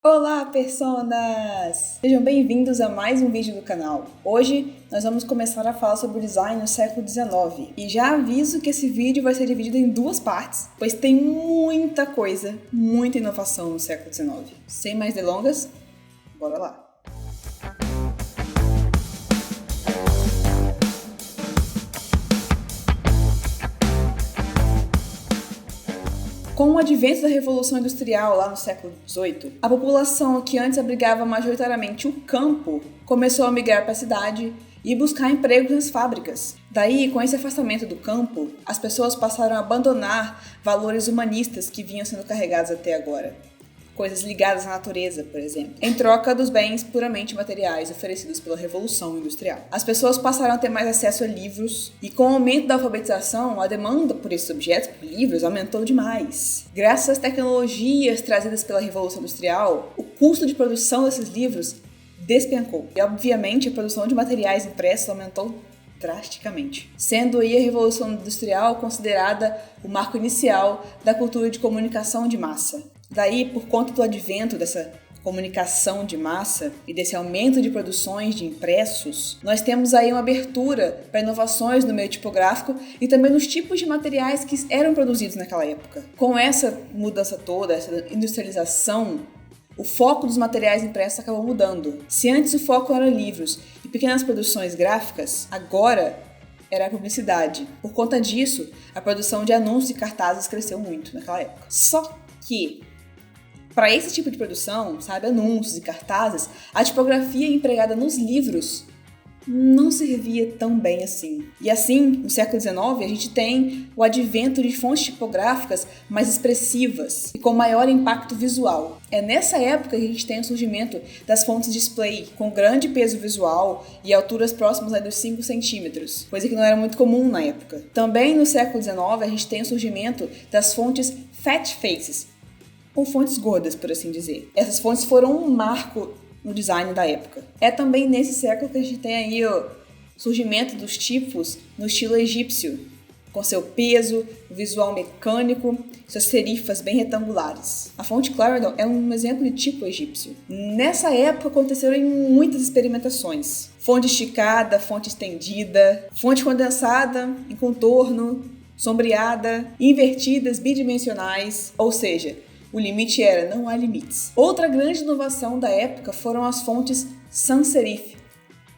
Olá, personas! Sejam bem-vindos a mais um vídeo do canal. Hoje nós vamos começar a falar sobre o design no século XIX. E já aviso que esse vídeo vai ser dividido em duas partes, pois tem muita coisa, muita inovação no século XIX. Sem mais delongas, bora lá! Com o advento da Revolução Industrial lá no século XVIII, a população que antes abrigava majoritariamente o campo começou a migrar para a cidade e buscar empregos nas fábricas. Daí, com esse afastamento do campo, as pessoas passaram a abandonar valores humanistas que vinham sendo carregados até agora. Coisas ligadas à natureza, por exemplo, em troca dos bens puramente materiais oferecidos pela Revolução Industrial. As pessoas passaram a ter mais acesso a livros e, com o aumento da alfabetização, a demanda por esses objetos, por livros, aumentou demais. Graças às tecnologias trazidas pela Revolução Industrial, o custo de produção desses livros despencou. E, obviamente, a produção de materiais impressos aumentou drasticamente, sendo aí a Revolução Industrial considerada o marco inicial da cultura de comunicação de massa. Daí, por conta do advento dessa comunicação de massa e desse aumento de produções de impressos, nós temos aí uma abertura para inovações no meio tipográfico e também nos tipos de materiais que eram produzidos naquela época. Com essa mudança toda, essa industrialização, o foco dos materiais impressos acabou mudando. Se antes o foco era livros e pequenas produções gráficas, agora era a publicidade. Por conta disso, a produção de anúncios e cartazes cresceu muito naquela época. Só que, para esse tipo de produção, anúncios e cartazes, a tipografia empregada nos livros não servia tão bem assim. E assim, no século XIX, a gente tem o advento de fontes tipográficas mais expressivas e com maior impacto visual. É nessa época que a gente tem o surgimento das fontes display, com grande peso visual e alturas próximas dos 5 centímetros, coisa que não era muito comum na época. Também no século XIX, a gente tem o surgimento das fontes fat faces, ou fontes gordas, por assim dizer. Essas fontes foram um marco no design da época. É também nesse século que a gente tem aí o surgimento dos tipos no estilo egípcio, com seu peso, visual mecânico, suas serifas bem retangulares. A fonte Clarendon é um exemplo de tipo egípcio. Nessa época aconteceram muitas experimentações. Fonte esticada, fonte estendida, fonte condensada em contorno, sombreada, invertidas, bidimensionais, ou seja, o limite era não há limites. Outra grande inovação da época foram as fontes sans serif,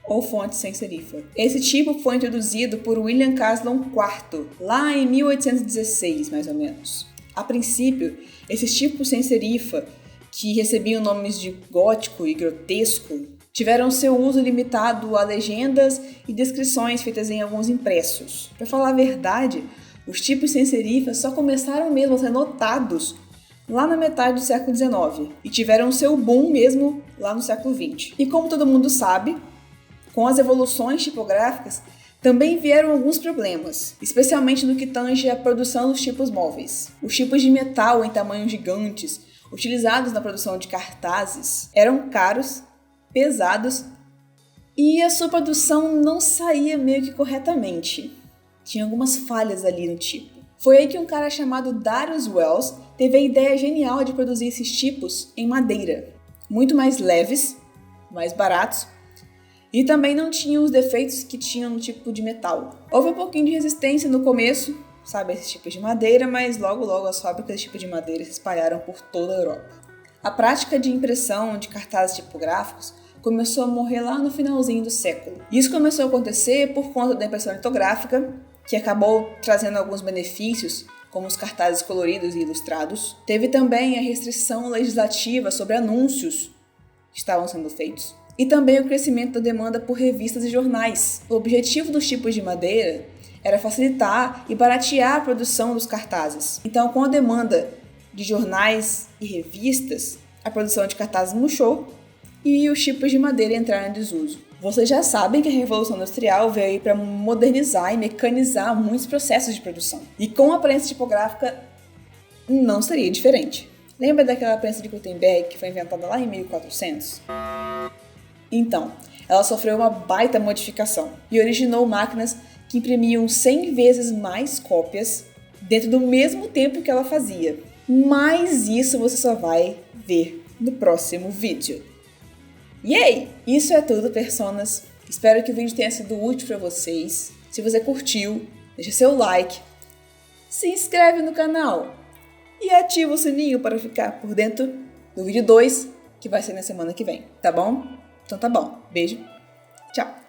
ou fonte sem serifa. Esse tipo foi introduzido por William Caslon IV, lá em 1816, mais ou menos. A princípio, esses tipos sem serifa, que recebiam nomes de gótico e grotesco, tiveram seu uso limitado a legendas e descrições feitas em alguns impressos. Para falar a verdade, os tipos sem serifa só começaram mesmo a ser notados lá na metade do século XIX e tiveram seu boom mesmo lá no século XX. E como todo mundo sabe, com as evoluções tipográficas também vieram alguns problemas, especialmente no que tange à produção dos tipos móveis. Os tipos de metal em tamanhos gigantes, utilizados na produção de cartazes, eram caros, pesados e a sua produção não saía meio que corretamente. Tinha algumas falhas ali no tipo. Foi aí que um cara chamado Darius Wells teve a ideia genial de produzir esses tipos em madeira, muito mais leves, mais baratos, e também não tinham os defeitos que tinham no tipo de metal. Houve um pouquinho de resistência no começo, esses tipos de madeira, mas logo as fábricas de tipo de madeira se espalharam por toda a Europa. A prática de impressão de cartazes tipográficos começou a morrer lá no finalzinho do século. Isso começou a acontecer por conta da impressão litográfica, que acabou trazendo alguns benefícios, como os cartazes coloridos e ilustrados. Teve também a restrição legislativa sobre anúncios que estavam sendo feitos. E também o crescimento da demanda por revistas e jornais. O objetivo dos tipos de madeira era facilitar e baratear a produção dos cartazes. Então, com a demanda de jornais e revistas, a produção de cartazes murchou e os tipos de madeira entraram em desuso. Vocês já sabem que a Revolução Industrial veio para modernizar e mecanizar muitos processos de produção. E com a prensa tipográfica não seria diferente. Lembra daquela prensa de Gutenberg que foi inventada lá em 1400? Então, ela sofreu uma baita modificação e originou máquinas que imprimiam 100 vezes mais cópias dentro do mesmo tempo que ela fazia. Mas isso você só vai ver no próximo vídeo. E aí, isso é tudo, personas. Espero que o vídeo tenha sido útil para vocês. Se você curtiu, deixa seu like, se inscreve no canal e ativa o sininho para ficar por dentro do vídeo 2, que vai ser na semana que vem, tá bom? Então tá bom. Beijo. Tchau.